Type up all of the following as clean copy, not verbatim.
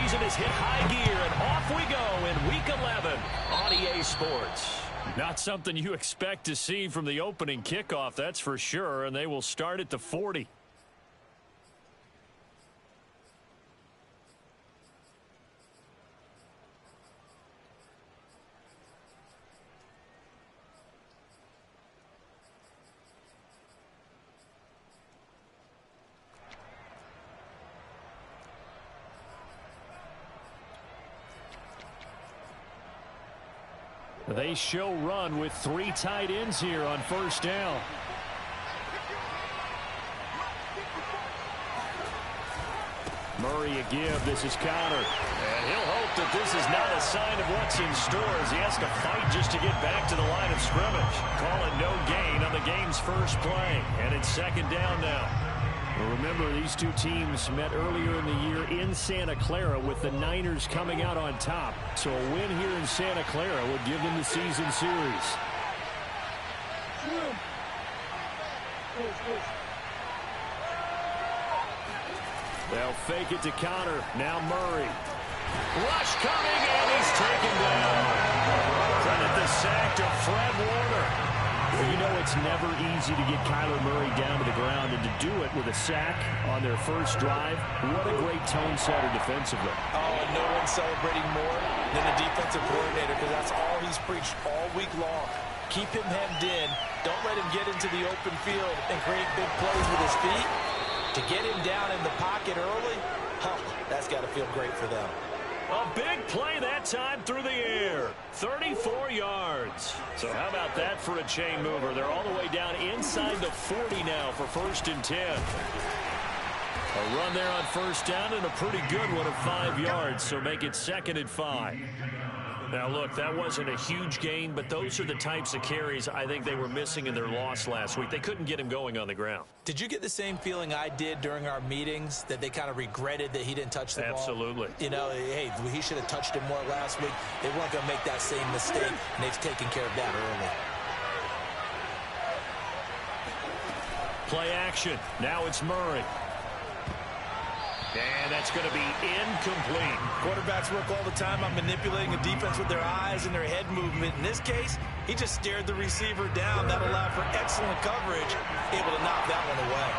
season has hit high gear, and off we go in Week 11 on EA Sports. Not something you expect to see from the opening kickoff, that's for sure, and they will start at the 40. They show run with 3 tight ends here on first down. Murray a give. This is Conner. And he'll hope that this is not a sign of what's in store as he has to fight just to get back to the line of scrimmage. Call it no gain on the game's first play. And it's second down now. Well, remember, these two teams met earlier in the year in Santa Clara with the Niners coming out on top. So a win here in Santa Clara would give them the season series. They'll fake it to Conner. Now Murray. Rush coming, and he's taken down. Credit the sack to Fred Warner. Well, you know it's never easy to get Kyler Murray down to the ground, and to do it with a sack on their first drive, what a great tone setter defensively. Oh, and no one's celebrating more than the defensive coordinator, because that's all he's preached all week long. Keep him hemmed in. Don't let him get into the open field and create big plays with his feet. To get him down in the pocket early, that's got to feel great for them. A big play that time through the air. 34 yards. So how about that for a chain mover? They're all the way down inside the 40 now for 1st and 10. A run there on first down and a pretty good one of 5 yards. So make it 2nd and 5. Now, look, that wasn't a huge gain, but those are the types of carries I think they were missing in their loss last week. They couldn't get him going on the ground. Did you get the same feeling I did during our meetings, that they kind of regretted that he didn't touch the ball? Absolutely. You know, hey, he should have touched it more last week. They weren't going to make that same mistake, and they've taken care of that early. Play action. Now it's Murray. And that's going to be incomplete. Quarterbacks work all the time on manipulating a defense with their eyes and their head movement. In this case, he just stared the receiver down. That allowed for excellent coverage, able to knock that one away.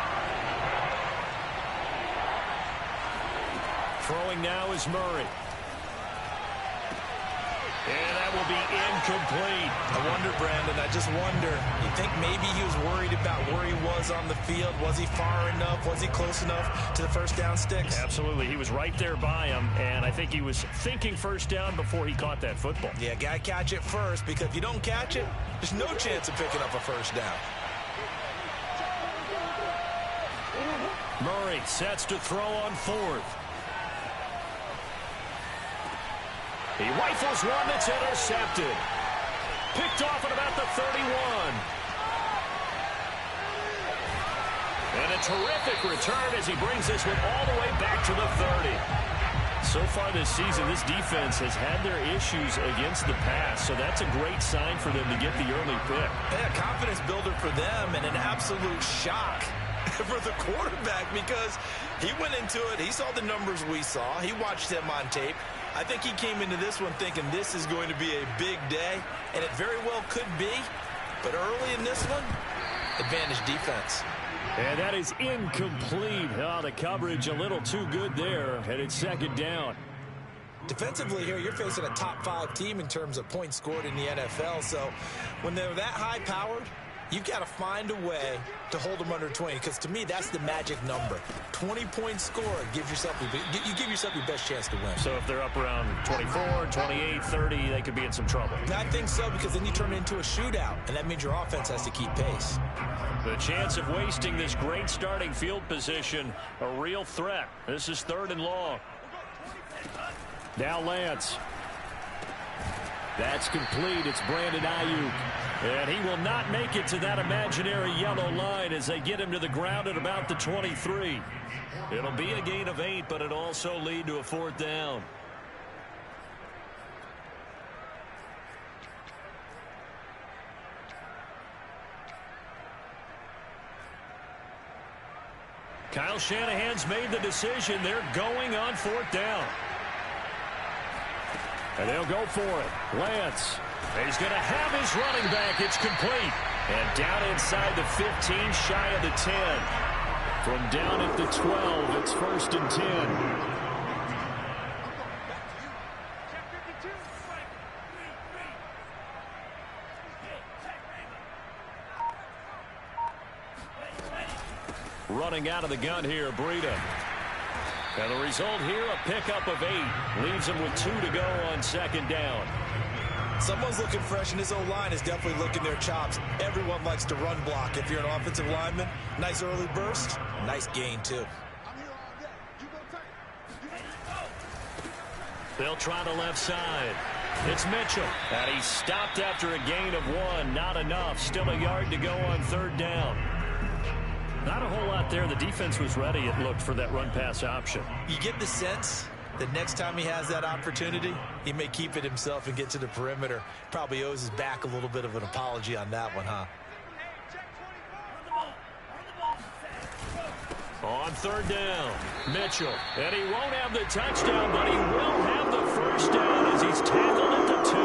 Throwing now is Murray. And that will be incomplete. I wonder, Brandon, I just wonder, you think maybe he was worried about where he was on the field? Was he far enough? Was he close enough to the first down sticks? Absolutely. He was right there by him, and I think he was thinking first down before he caught that football. Yeah, got to catch it first, because if you don't catch it, there's no chance of picking up a first down. Murray sets to throw on 4th. He rifles one that's intercepted. Picked off at about the 31. And a terrific return as he brings this one all the way back to the 30. So far this season, this defense has had their issues against the pass, so that's a great sign for them to get the early pick. Yeah, confidence builder for them, and an absolute shock for the quarterback, because he went into it, he saw the numbers we saw, he watched them on tape. I think he came into this one thinking this is going to be a big day, and it very well could be. But early in this one, advantage defense. And that is incomplete. Oh, the coverage a little too good there, and it's 2nd down. Defensively here, you're facing a top 5 team in terms of points scored in the NFL. So when they're that high-powered, you've got to find a way to hold them under 20, because to me, that's the magic number. 20 points scored, you give yourself your best chance to win. So if they're up around 24, 28, 30, they could be in some trouble. I think so, because then you turn it into a shootout, and that means your offense has to keep pace. The chance of wasting this great starting field position, a real threat. This is 3rd and long. Now Lance. That's complete. It's Brandon Ayuk. And he will not make it to that imaginary yellow line as they get him to the ground at about the 23. It'll be a gain of 8, but it'll also lead to a 4th down. Kyle Shanahan's made the decision. They're going on 4th down. And they'll go for it. Lance. He's going to have his running back. It's complete. And down inside the 15, shy of the 10. From down at the 12, it's 1st and 10. Running out of the gun here, Breida. And the result here, a pickup of 8. Leaves him with 2 to go on 2nd down. Someone's looking fresh, and his O-line is definitely licking their chops. Everyone likes to run block. If you're an offensive lineman, nice early burst, nice gain, too. They'll try the left side. It's Mitchell. And he's stopped after a gain of 1. Not enough. Still a yard to go on 3rd down. Not a whole lot there. The defense was ready, it looked, for that run-pass option. You get the sense that next time he has that opportunity, he may keep it himself and get to the perimeter. Probably owes his back a little bit of an apology on that one, huh? On 3rd down, Mitchell. And he won't have the touchdown, but he will have the 1st down as he's tackled at the 2.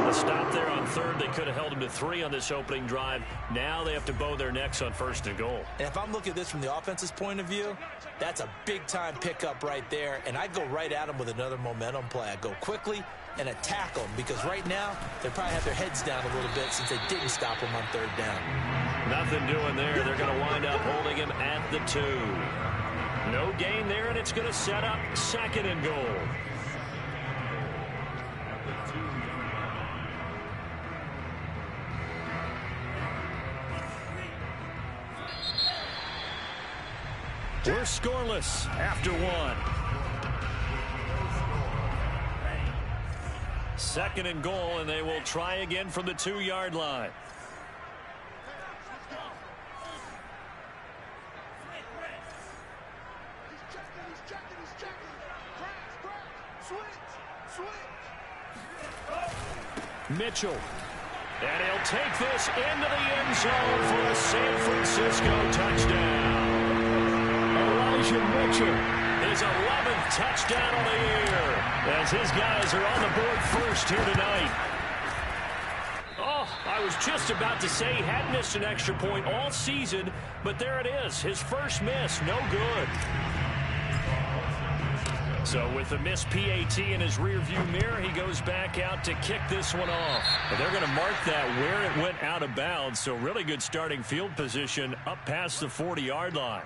A stop there on 3rd. They could have held him to 3 on this opening drive. Now they have to bow their necks on 1st and goal. And if I'm looking at this from the offense's point of view, that's a big-time pickup right there. And I'd go right at him with another momentum play. I'd go quickly and attack them, because right now they probably have their heads down a little bit since they didn't stop him on 3rd down. Nothing doing there. They're going to wind up holding him at the 2. No gain there, and it's going to set up 2nd and goal. We're scoreless after 1. 2nd and goal, and they will try again from the 2-yard line. Mitchell. And he'll take this into the end zone for a San Francisco touchdown. Elijah Mitchell, his 11th touchdown on the year, as his guys are on the board first here tonight. Oh, I was just about to say he hadn't missed an extra point all season, but there it is, his first miss, no good. So with the missed PAT in his rearview mirror, he goes back out to kick this one off. But they're going to mark that where it went out of bounds, so really good starting field position up past the 40-yard line.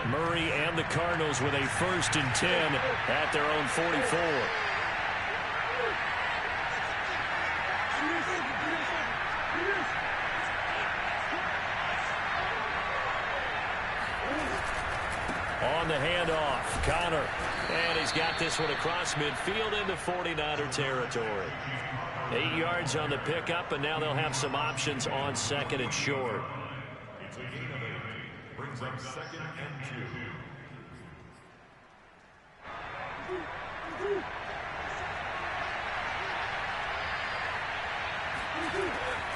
Murray and the Cardinals with a 1st and 10 at their own 44. On the handoff, Connor. And he's got this one across midfield into 49er territory. 8 yards on the pickup, and now they'll have some options on 2nd and short. Brings up 2nd and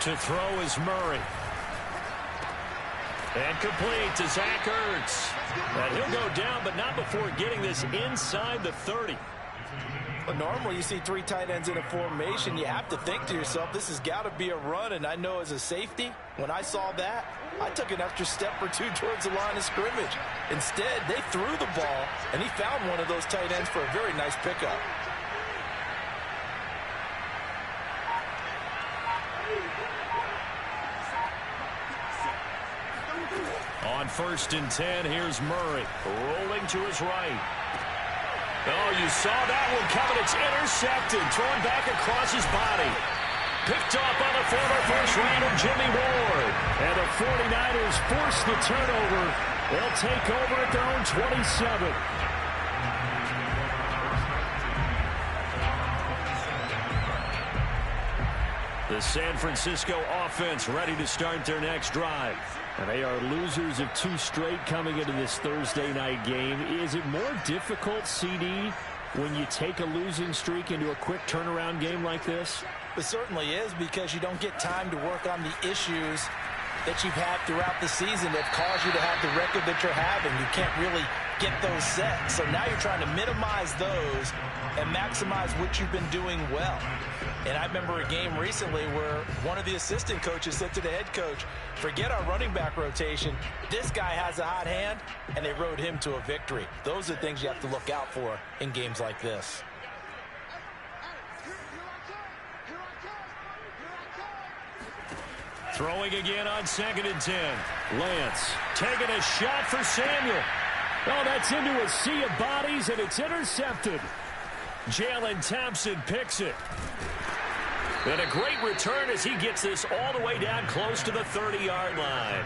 2. To throw is Murray. And complete to Zach Ertz. And he'll go down, but not before getting this inside the 30. Well, normally you see 3 tight ends in a formation. You have to think to yourself, this has got to be a run. And I know as a safety, when I saw that, I took an extra step or 2 towards the line of scrimmage. Instead, they threw the ball, and he found one of those tight ends for a very nice pickup. On 1st and 10, here's Murray rolling to his right. Oh, you saw that one coming. It's intercepted, thrown back across his body. Picked off by the former first-rounder Jimmy Ward. And the 49ers force the turnover. They'll take over at their own 27. The San Francisco offense ready to start their next drive. And they are losers of 2 straight coming into this Thursday night game. Is it more difficult, CD, when you take a losing streak into a quick turnaround game like this? It certainly is, because you don't get time to work on the issues that you've had throughout the season that caused you to have the record that you're having. You can't really get those set. So now you're trying to minimize those and maximize what you've been doing well. And I remember a game recently where one of the assistant coaches said to the head coach, forget our running back rotation. This guy has a hot hand, and they rode him to a victory. Those are things you have to look out for in games like this. Throwing again on 2nd and 10. Lance taking a shot for Samuel. Oh, that's into a sea of bodies, and it's intercepted. Jalen Thompson picks it. And a great return as he gets this all the way down close to the 30-yard line.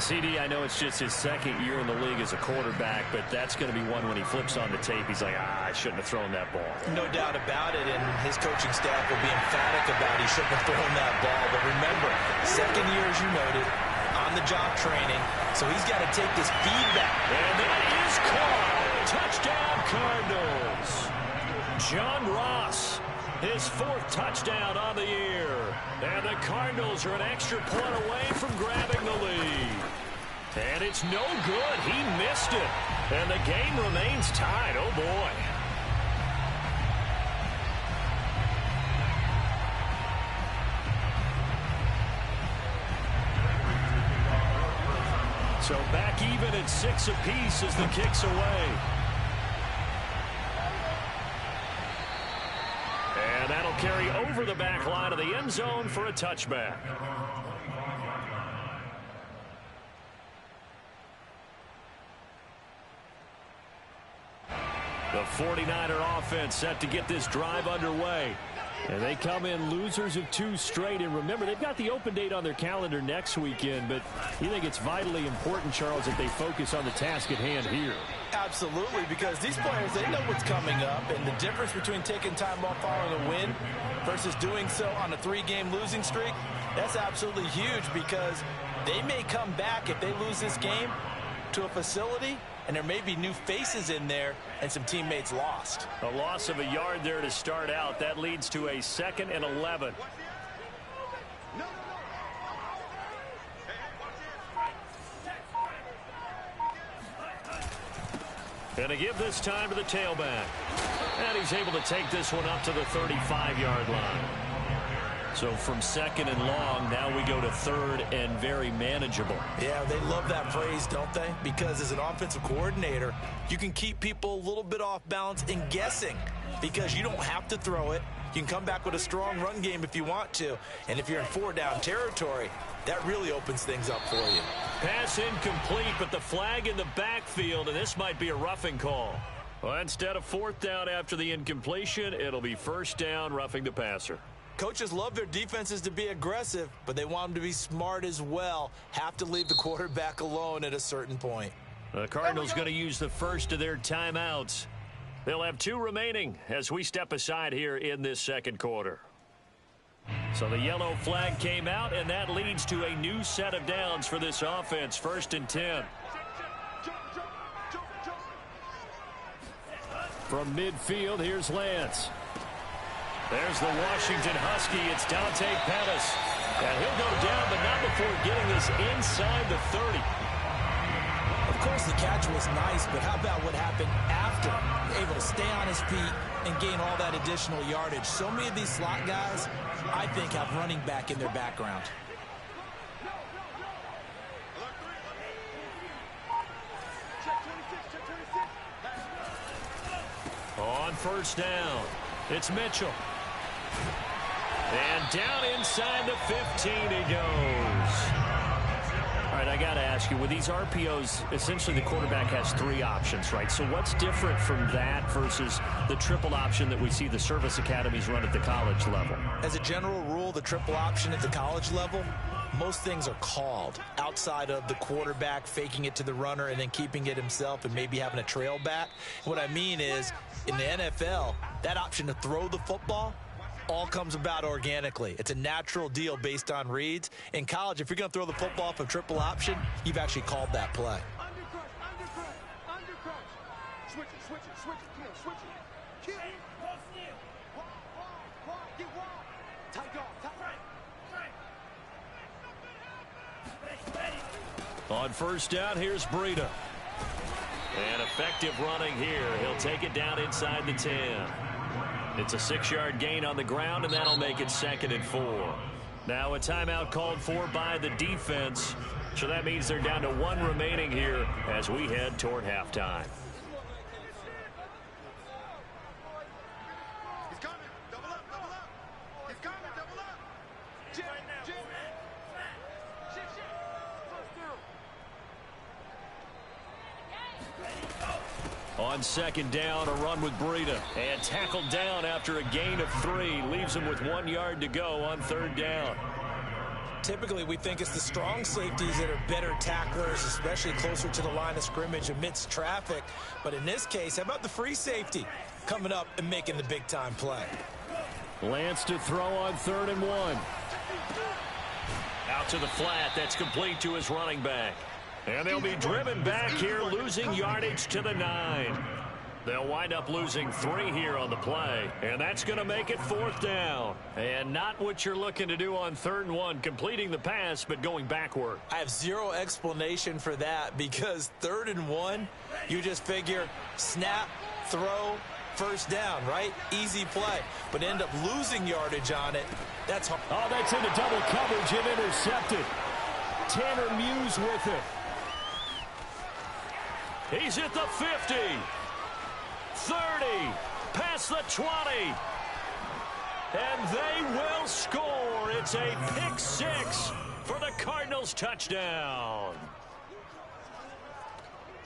CD, I know it's just his second year in the league as a quarterback, but that's going to be one when he flips on the tape. He's like, I shouldn't have thrown that ball. No doubt about it, and his coaching staff will be emphatic about he shouldn't have thrown that ball. But remember, second year, as you noted, on-the-job training, so he's got to take this feedback. And that is caught. Touchdown, Cardinals. John Ross, his 4th touchdown on the year. And the Cardinals are an extra point away from grabbing the lead. And it's no good. He missed it. And the game remains tied. Oh, boy. So back even at 6 apiece as the kick's away. And that'll carry over the back line of the end zone for a touchback. The 49er offense set to get this drive underway. And they come in losers of 2 straight. And remember, they've got the open date on their calendar next weekend. But you think it's vitally important, Charles, that they focus on the task at hand here? Absolutely, because these players, they know what's coming up. And the difference between taking time off following a win versus doing so on a 3-game losing streak, that's absolutely huge, because they may come back if they lose this game to a facility, and there may be new faces in there and some teammates lost. A loss of a yard there to start out. That leads to a 2nd and 11. And to give this time to the tailback. And he's able to take this one up to the 35-yard line. So from 2nd and long, now we go to 3rd and very manageable. Yeah, they love that phrase, don't they? Because as an offensive coordinator, you can keep people a little bit off balance and guessing, because you don't have to throw it. You can come back with a strong run game if you want to. And if you're in 4-down territory, that really opens things up for you. Pass incomplete, but the flag in the backfield, and this might be a roughing call. Well, instead of 4th down after the incompletion, it'll be 1st down, roughing the passer. Coaches love their defenses to be aggressive, but they want them to be smart as well. Have to leave the quarterback alone at a certain point. The Cardinals going to use the first of their timeouts. They'll have 2 remaining as we step aside here in this 2nd quarter. So the yellow flag came out, and that leads to a new set of downs for this offense. 1st and 10. From midfield, here's Lance. There's the Washington Husky. It's Dante Pettis. And he'll go down, but not before getting this inside the 30. Of course, the catch was nice, but how about what happened after? Able to stay on his feet and gain all that additional yardage. So many of these slot guys, I think, have running back in their background. On 1st down, it's Mitchell. And down inside the 15 he goes. All right, I got to ask you, with these RPOs, essentially the quarterback has 3 options, right? So what's different from that versus the triple option that we see the service academies run at the college level? As a general rule, the triple option at the college level, most things are called outside of the quarterback faking it to the runner and then keeping it himself and maybe having a trail back. What I mean is, in the NFL, that option to throw the football all comes about organically. It's a natural deal based on reads. In college, if you're going to throw the football off a triple option, you've actually called that play. Switch it, switch it, switch it. Come on, switch it. Kill. Get wild. Tight dog, tight. On first down, here's Breida. And effective running here. He'll take it down inside the 10. It's a 6-yard gain on the ground, and that'll make it 2nd and 4. Now a timeout called for by the defense. So that means they're down to 1 remaining here as we head toward halftime. He's coming. Double up, double up. He's coming, double up. Jim, Jim. Shift. First down. On 2nd down, a run with Breida. And tackled down after a gain of 3. Leaves him with 1 yard to go on 3rd down. Typically, we think it's the strong safeties that are better tacklers, especially closer to the line of scrimmage amidst traffic. But in this case, how about the free safety coming up and making the big-time play? Lance to throw on 3rd and 1. Out to the flat. That's complete to his running back. And they'll be driven back here, losing yardage to the 9. They'll wind up losing 3 here on the play, and that's going to make it 4th down. And not what you're looking to do on 3rd and 1, completing the pass, but going backward. I have zero explanation for that because 3rd and 1, you just figure snap, throw, first down, right? Easy play, but end up losing yardage on it. That's hard. Oh, that's into double coverage and intercepted. Tanner Muse with it. He's at the 50. 30, past the 20, and they will score. It's a pick 6 for the Cardinals touchdown.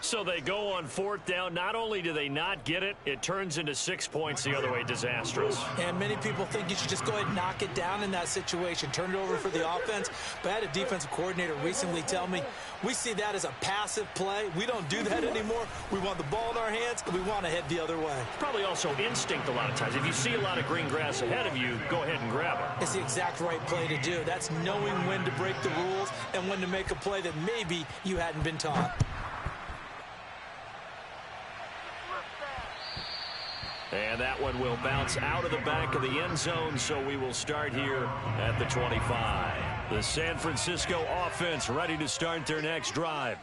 So they go on 4th down. Not only do they not get it, it turns into 6 points the other way. Disastrous. And many people think you should just go ahead and knock it down in that situation. Turn it over for the offense. But I had a defensive coordinator recently tell me, we see that as a passive play. We don't do that anymore. We want the ball in our hands, and we want to head the other way. Probably also instinct a lot of times. If you see a lot of green grass ahead of you, go ahead and grab it. It's the exact right play to do. That's knowing when to break the rules and when to make a play that maybe you hadn't been taught. And that one will bounce out of the back of the end zone, so we will start here at the 25. The San Francisco offense ready to start their next drive.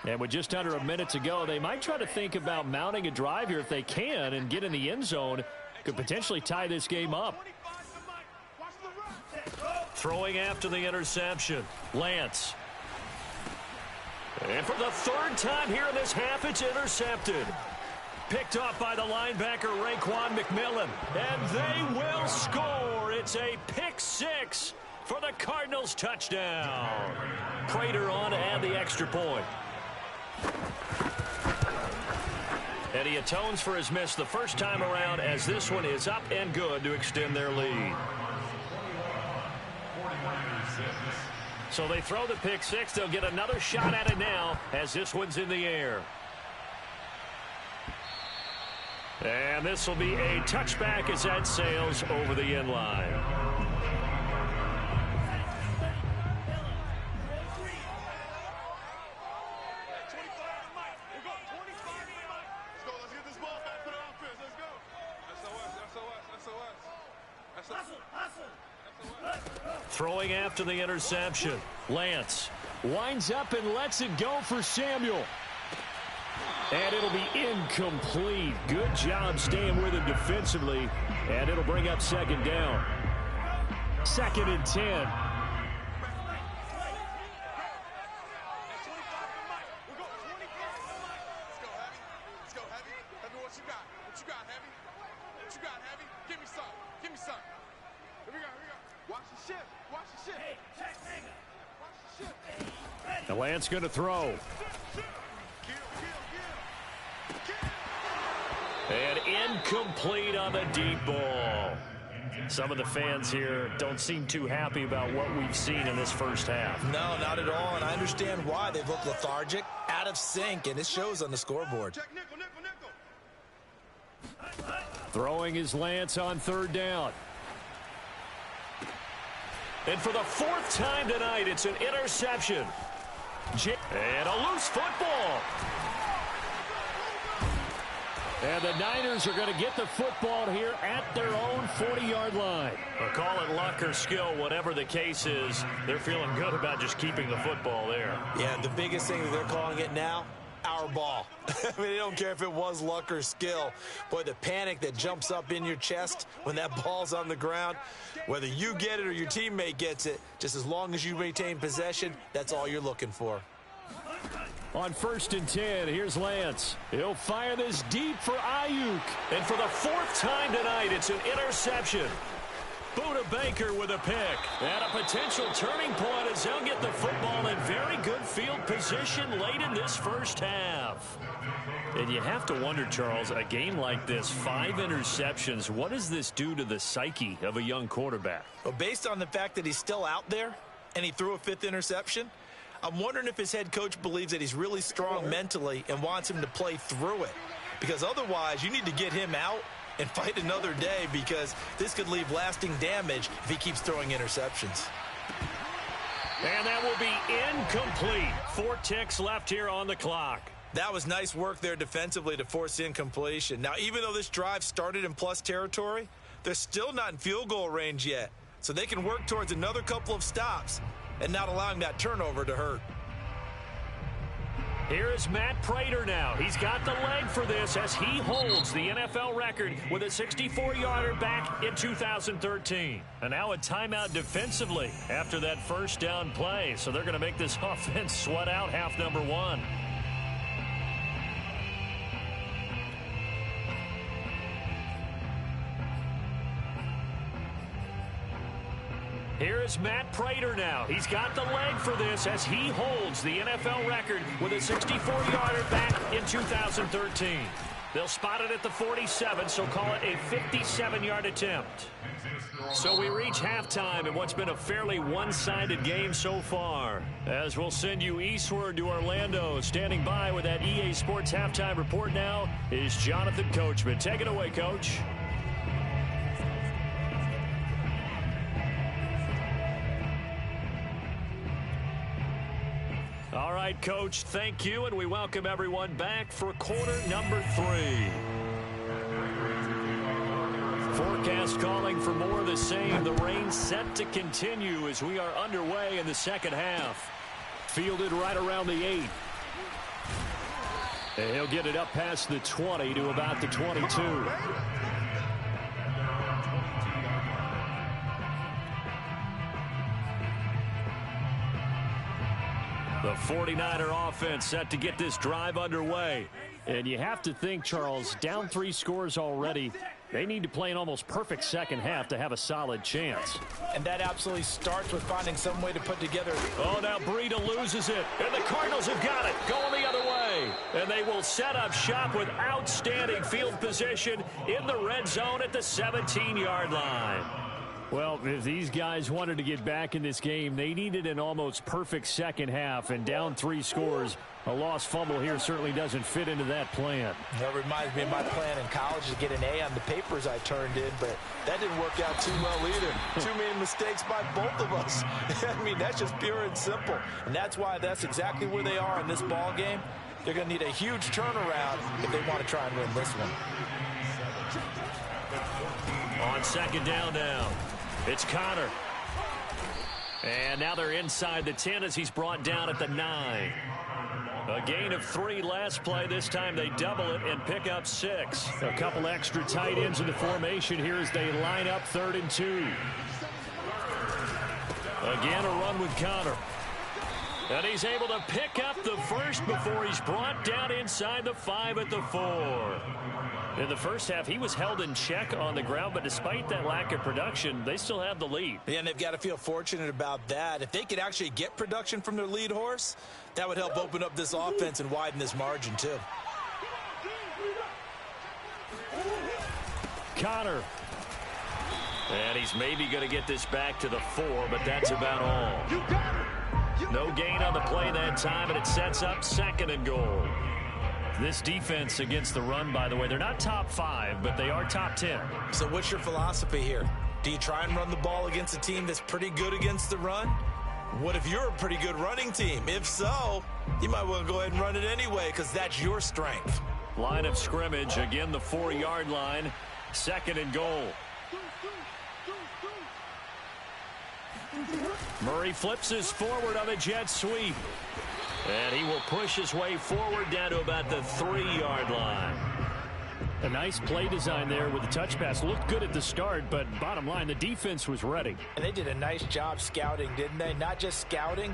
And with just under a minute to go, they might try to think about mounting a drive here if they can and get in the end zone. Could potentially tie this game up. Throwing after the interception, Lance. And for the 3rd time here in this half, it's intercepted. Picked off by the linebacker, Raekwon McMillan. And they will score. It's a pick 6 for the Cardinals touchdown. Prater on to add the extra point. And he atones for his miss the first time around as this one is up and good to extend their lead. So they throw the pick 6. They'll get another shot at it now as this one's in the air. And this will be a touchback as that sails over the end line. Throwing after the interception, Lance winds up and lets it go for Samuel. And it'll be incomplete. Good job staying with him defensively. And it'll bring up 2nd down. 2nd and 10. The Lance going to throw. And incomplete on the deep ball. Some of the fans here don't seem too happy about what we've seen in this first half. No, not at all, and I understand why. They've looked lethargic, out of sync, and it shows on the scoreboard. Throwing his Lance on 3rd down. And for the 4th time tonight, it's an interception. And a loose football. And the Niners are going to get the football here at their own 40-yard line. Or call it luck or skill, whatever the case is, they're feeling good about just keeping the football there. Yeah, the biggest thing that they're calling it now, our ball. I mean, they don't care if it was luck or skill. Boy, the panic that jumps up in your chest when that ball's on the ground, whether you get it or your teammate gets it, just as long as you maintain possession, that's all you're looking for. On 1st and 10, here's Lance. He'll fire this deep for Ayuk. And for the 4th time tonight, it's an interception. Buda Baker with a pick. And a potential turning point as they'll get the football in very good field position late in this first half. And you have to wonder, Charles, a game like this, 5 interceptions, what does this do to the psyche of a young quarterback? Well, based on the fact that he's still out there and he threw a 5th interception, I'm wondering if his head coach believes that he's really strong mentally and wants him to play through it. Because otherwise, you need to get him out and fight another day, because this could leave lasting damage if he keeps throwing interceptions. And that will be incomplete. 4 ticks left here on the clock. That was nice work there defensively to force incompletion. Now, even though this drive started in plus territory, they're still not in field goal range yet. So they can work towards another couple of stops and not allowing that turnover to hurt. Here is Matt Prater now. He's got the leg for this as he holds the NFL record with a 64-yarder back in 2013. And now a timeout defensively after that first down play. So they're going to make this offense sweat out half number 1. Here is Matt Prater now. He's got the leg for this as he holds the NFL record with a 64-yarder back in 2013. They'll spot it at the 47, so call it a 57-yard attempt. So we reach halftime in what's been a fairly one-sided game so far. As we'll send you eastward to Orlando. Standing by with that EA Sports halftime report now is Jonathan Coachman. Take it away, Coach. All right, Coach, thank you, and we welcome everyone back for quarter number 3. Forecast calling for more of the same. The rain set to continue as we are underway in the second half. Fielded right around the 8. And he'll get it up past the 20 to about the 22. The 49er offense set to get this drive underway. And you have to think, Charles, down 3 scores already. They need to play an almost perfect second half to have a solid chance. And that absolutely starts with finding some way to put together. Oh, now Breida loses it. And the Cardinals have got it. Going the other way. And they will set up shop with outstanding field position in the red zone at the 17-yard line. Well, if these guys wanted to get back in this game, they needed an almost perfect second half, and down 3 scores. A lost fumble here certainly doesn't fit into that plan. That reminds me of my plan in college to get an A on the papers I turned in, but that didn't work out too well either. Too many mistakes by both of us. I mean, that's just pure and simple. And that's why that's exactly where they are in this ball game. They're going to need a huge turnaround if they want to try and win this one. On second down now. It's Connor. And now they're inside the 10 as he's brought down at the 9. A gain of 3 last play. This time they double it and pick up 6. A couple extra tight ends in the formation here as they line up 3rd and 2. Again, a run with Connor. And he's able to pick up the first before he's brought down inside the 5 at the 4. In the first half, he was held in check on the ground, but despite that lack of production, they still have the lead. Yeah, and they've got to feel fortunate about that. If they could actually get production from their lead horse, that would help open up this offense and widen this margin, too. Connor. And he's maybe going to get this back to the 4, but that's about all. No gain on the play that time, and it sets up 2nd and goal. This defense against the run, by the way, they're not top 5, but they are top 10. So what's your philosophy here? Do you try and run the ball against a team that's pretty good against the run? What if you're a pretty good running team? If so, you might want to go ahead and run it anyway because that's your strength. Line of scrimmage, again the 4-yard line. 2nd and goal. Murray flips his forward on a jet sweep. And he will push his way forward down to about the 3-yard line. A nice play design there with the touch pass. Looked good at the start, but bottom line, the defense was ready. And they did a nice job scouting, didn't they? Not just scouting,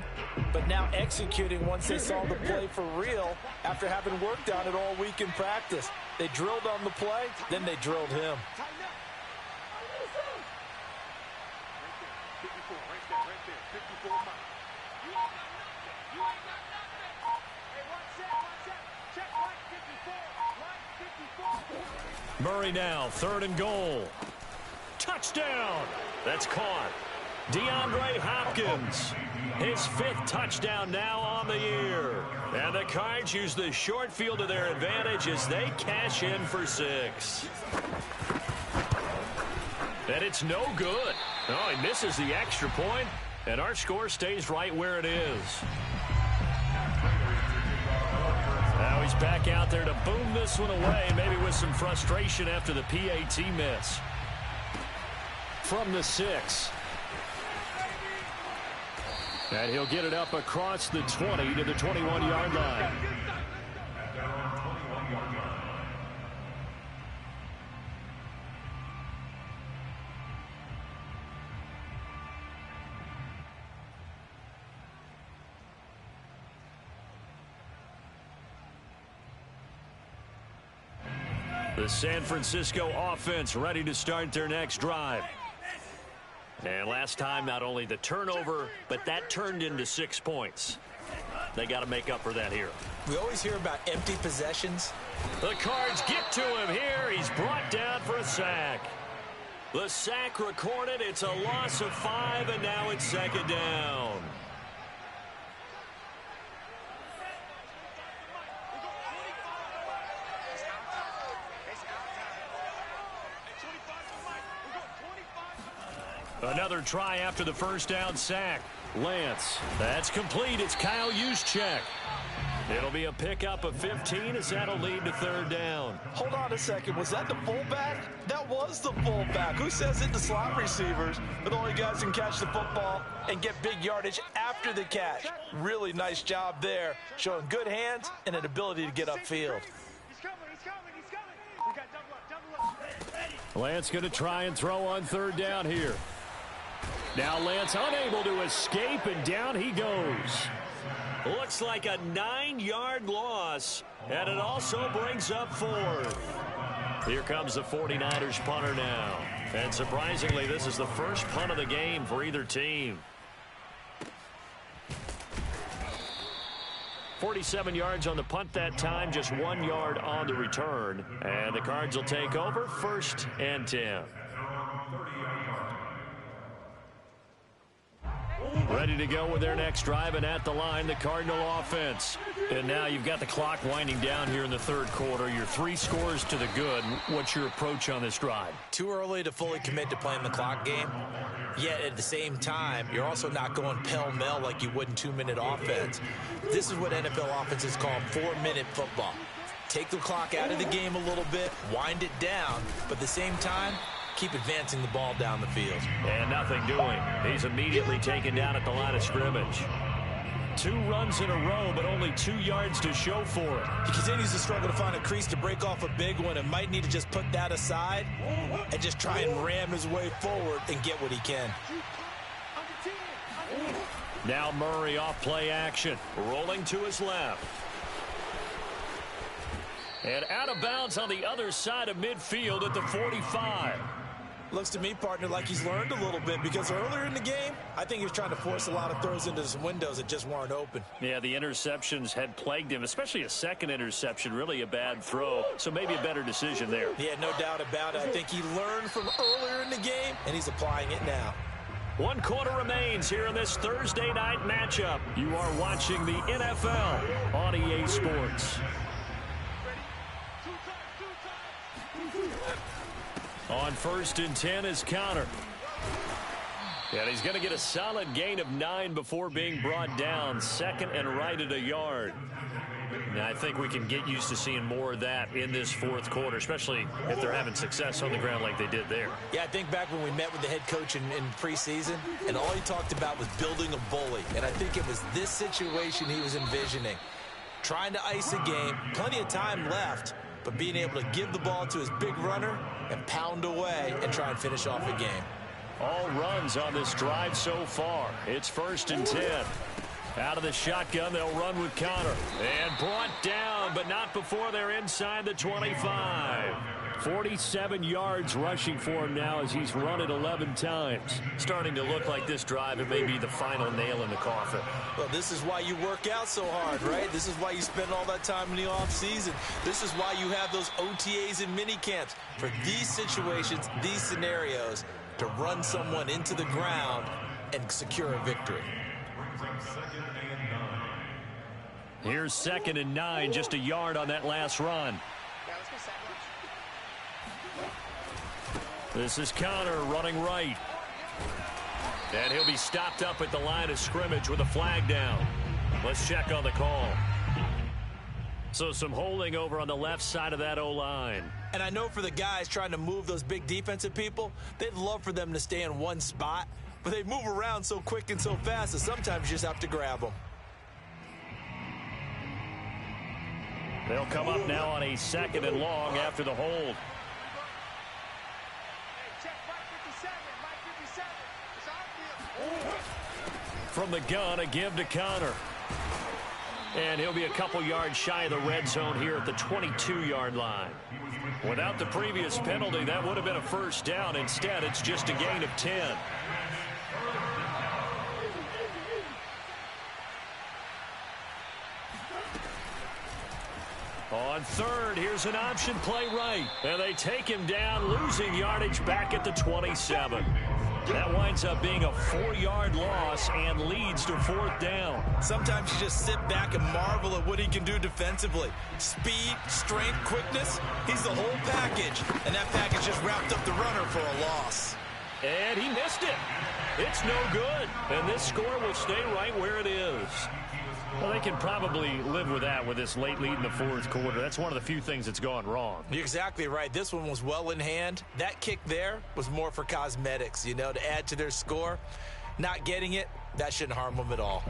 but now executing once they saw the play for real after having worked on it all week in practice. They drilled on the play, then they drilled him. Murray now, 3rd and goal. Touchdown! That's caught. DeAndre Hopkins, his 5th touchdown now on the year. And the Cards use the short field to their advantage as they cash in for 6. And it's no good. Oh, he misses the extra point, and our score stays right where it is. Now he's back out there to boom this one away, maybe with some frustration after the PAT miss. From the 6. And he'll get it up across the 20 to the 21-yard line. The San Francisco offense ready to start their next drive. And last time, not only the turnover, but that turned into 6 points. They got to make up for that here. We always hear about empty possessions. The Cards get to him here. He's brought down for a sack. The sack recorded. It's a loss of 5, and now it's 2nd down. Another try after the 1st down sack. Lance, that's complete. It's Kyle Juszczyk. It'll be a pickup of 15 as that'll lead to 3rd down. Hold on a second. Was that the fullback? That was the fullback. Who says it to slot receivers? But only guys can catch the football and get big yardage after the catch. Really nice job there, showing good hands and an ability to get upfield. He's coming. We got double up. Lance going to try and throw on 3rd down here. Now Lance unable to escape, and down he goes. Looks like a 9-yard loss, and it also brings up 4th. Here comes the 49ers punter now. And surprisingly, this is the first punt of the game for either team. 47 yards on the punt that time, just 1 yard on the return. And the Cards will take over 1st and 10. Ready to go with their next drive, and at the line, the Cardinal offense. And now you've got the clock winding down here in the 3rd quarter. Your 3 scores to the good. What's your approach on this drive? Too early to fully commit to playing the clock game. Yet at the same time, you're also not going pell-mell like you would in 2-minute offense. This is what NFL offenses call 4-minute football. Take the clock out of the game a little bit, wind it down, but at the same time, keep advancing the ball down the field. And nothing doing. He's immediately taken down at the line of scrimmage. 2 runs in a row, but only 2 yards to show for it. He continues to struggle to find a crease to break off a big one, and might need to just put that aside and just try and ram his way forward and get what he can. Now Murray off play action, rolling to his left. And out of bounds on the other side of midfield at the 45. Looks to me, partner, like he's learned a little bit, because earlier in the game, I think he was trying to force a lot of throws into some windows that just weren't open. Yeah, the interceptions had plagued him, especially a second interception, really a bad throw. So maybe a better decision there. Yeah, no doubt about it. I think he learned from earlier in the game, and he's applying it now. 1 quarter remains here in this Thursday night matchup. You are watching the NFL on EA Sports. On 1st and 10 is Counter. And he's going to get a solid gain of 9 before being brought down. 2nd and right at a yard. And I think we can get used to seeing more of that in this fourth quarter, especially if they're having success on the ground like they did there. Yeah, I think back when we met with the head coach in preseason, and all he talked about was building a bully. And I think it was this situation he was envisioning. Trying to ice a game, plenty of time left, but being able to give the ball to his big runner and pound away and try and finish off a game. All runs on this drive so far. It's 1st and 10. Out of the shotgun, they'll run with Conner. And brought down, but not before they're inside the 25. 47 yards rushing for him now as he's run it 11 times. Starting to look like this drive, it may be the final nail in the coffin. Well, this is why you work out so hard, right? This is why you spend all that time in the offseason. This is why you have those OTAs and mini camps. For these situations, these scenarios, to run someone into the ground and secure a victory. Here's 2nd and 9, just a yard on that last run. This is Conner running right. And he'll be stopped up at the line of scrimmage with a flag down. Let's check on the call. So some holding over on the left side of that O-line. And I know for the guys trying to move those big defensive people, they'd love for them to stay in one spot, but they move around so quick and so fast that sometimes you just have to grab them. They'll come up now on a 2nd and long after the hold. From the gun, a give to Conner. And he'll be a couple yards shy of the red zone here at the 22-yard line. Without the previous penalty, that would have been a 1st down. Instead, it's just a gain of 10. On 3rd, here's an option play right. And they take him down, losing yardage back at the 27. That winds up being a 4-yard loss and leads to 4th down. Sometimes you just sit back and marvel at what he can do defensively. Speed, strength, quickness, he's the whole package. And that package just wrapped up the runner for a loss. And he missed it. It's no good. And this score will stay right where it is. Well, they can probably live with that with this late lead in the 4th quarter. That's one of the few things that's gone wrong. You're exactly right. This one was well in hand. That kick there was more for cosmetics, you know, to add to their score. Not getting it, that shouldn't harm them at all.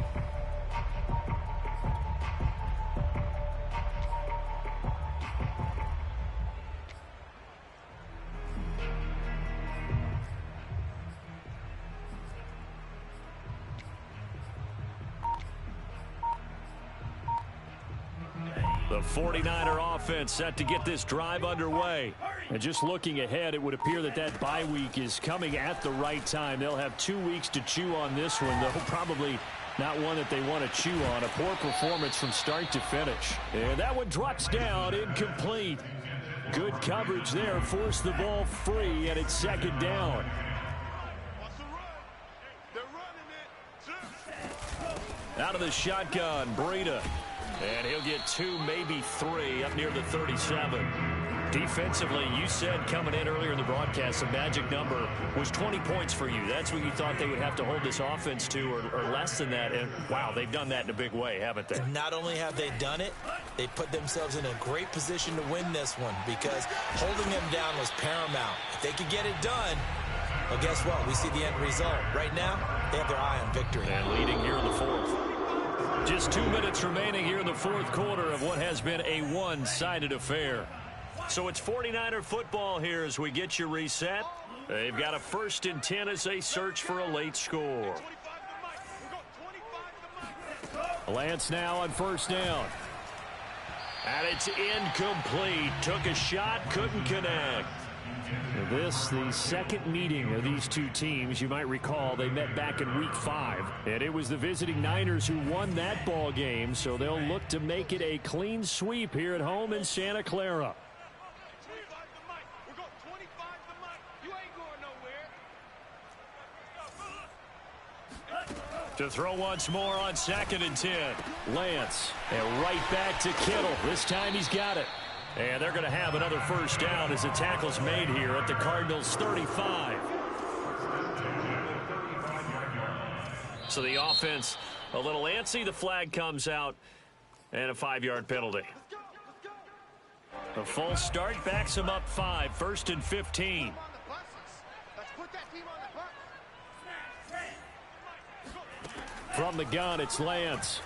The 49er offense set to get this drive underway. And just looking ahead, it would appear that that bye week is coming at the right time. They'll have 2 weeks to chew on this one, though probably not one that they want to chew on. A poor performance from start to finish. And that one drops down, incomplete. Good coverage there, forced the ball free, and it's 2nd down. Out of the shotgun, Breida. And he'll get 2, maybe 3 up near the 37. Defensively, you said coming in earlier in the broadcast, the magic number was 20 points for you. That's what you thought they would have to hold this offense to, or less than that. And, wow, they've done that in a big way, haven't they? Not only have they done it, they put themselves in a great position to win this one because holding them down was paramount. If they could get it done, well, guess what? We see the end result. Right now, they have their eye on victory. And leading here in the 4th. Just 2 minutes remaining here in the 4th quarter of what has been a one-sided affair. So it's 49er football here as we get you reset. They've got a 1st and 10 as they search for a late score. Lance now on 1st down. And it's incomplete. Took a shot, couldn't connect. This, the second meeting of these two teams. You might recall they met back in week 5. And it was the visiting Niners who won that ball game. So they'll look to make it a clean sweep here at home in Santa Clara. To throw once more on 2nd and 10. Lance, and right back to Kittle. This time he's got it. And they're going to have another 1st down as the tackle's made here at the Cardinals' 35. So the offense a little antsy. The flag comes out. And a 5-yard penalty. A false start backs him up 5, 1st and 15. From the gun, it's Lance.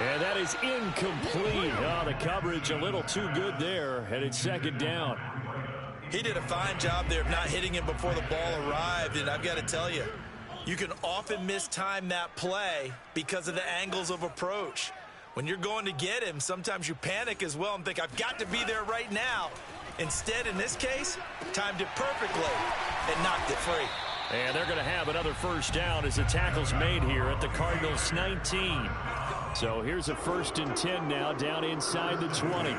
And that is incomplete. Oh, the coverage a little too good there, and it's 2nd down. He did a fine job there of not hitting him before the ball arrived, and I've got to tell you, you can often mistime that play because of the angles of approach. When you're going to get him, sometimes you panic as well and think, I've got to be there right now. Instead, in this case, timed it perfectly and knocked it free. And they're going to have another 1st down as the tackle's made here at the Cardinals' 19. So here's a 1st and 10 now down inside the 20.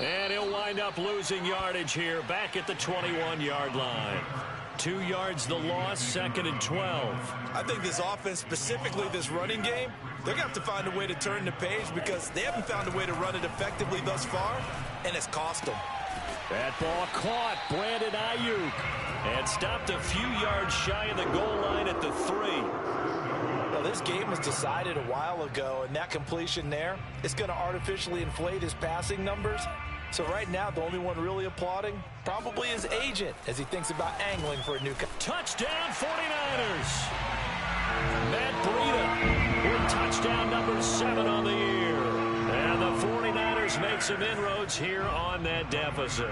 And he'll wind up losing yardage here back at the 21-yard line. 2 yards the loss, 2nd and 12. I think this offense, specifically this running game, they're going to have to find a way to turn the page because they haven't found a way to run it effectively thus far, and it's cost them. That ball caught Brandon Ayuk and stopped a few yards shy of the goal line at the 3. Well, this game was decided a while ago, and that completion there is going to artificially inflate his passing numbers. So right now, the only one really applauding probably his agent as he thinks about angling for a new touchdown 49ers. Matt Breida with touchdown number 7 on the year. And the 49ers make some inroads here on that deficit.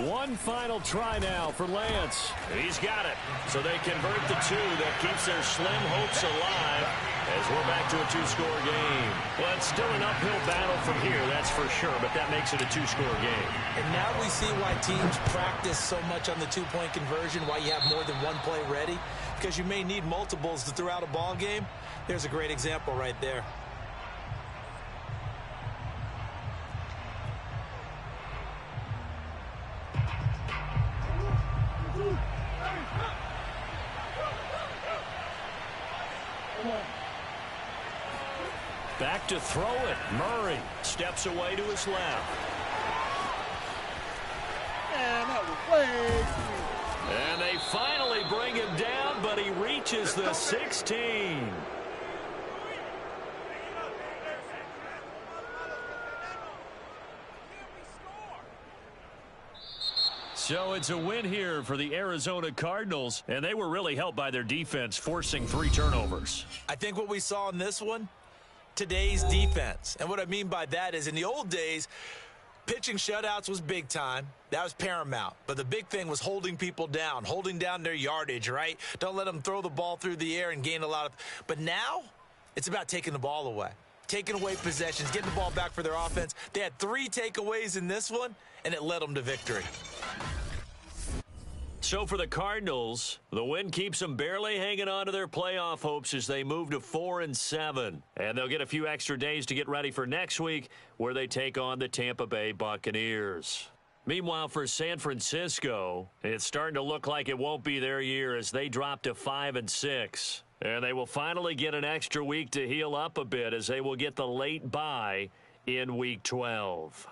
One final try now for Lance. He's got it. So they convert the 2. That keeps their slim hopes alive as we're back to a 2-score game. Well, it's still an uphill battle from here, that's for sure, but that makes it a 2-score game. And now we see why teams practice so much on the 2-point conversion, why you have more than one play ready, because you may need multiples throughout a ball game. There's a great example right there. Back to throw it. Murray steps away to his left. And that was way. And they finally bring him down, but he reaches the 16. So it's a win here for the Arizona Cardinals, and they were really helped by their defense, forcing 3 turnovers. I think what we saw in this one, today's defense. And what I mean by that is in the old days, pitching shutouts was big time. That was paramount. But the big thing was holding people down, holding down their yardage, right? Don't let them throw the ball through the air and gain a lot of. But now it's about taking the ball away, taking away possessions, getting the ball back for their offense. They had 3 takeaways in this one, and it led them to victory. So for the Cardinals, the win keeps them barely hanging on to their playoff hopes as they move to 4-7. And they'll get a few extra days to get ready for next week, where they take on the Tampa Bay Buccaneers. Meanwhile, for San Francisco, it's starting to look like it won't be their year as they drop to 5-6. And they will finally get an extra week to heal up a bit as they will get the late bye in Week 12.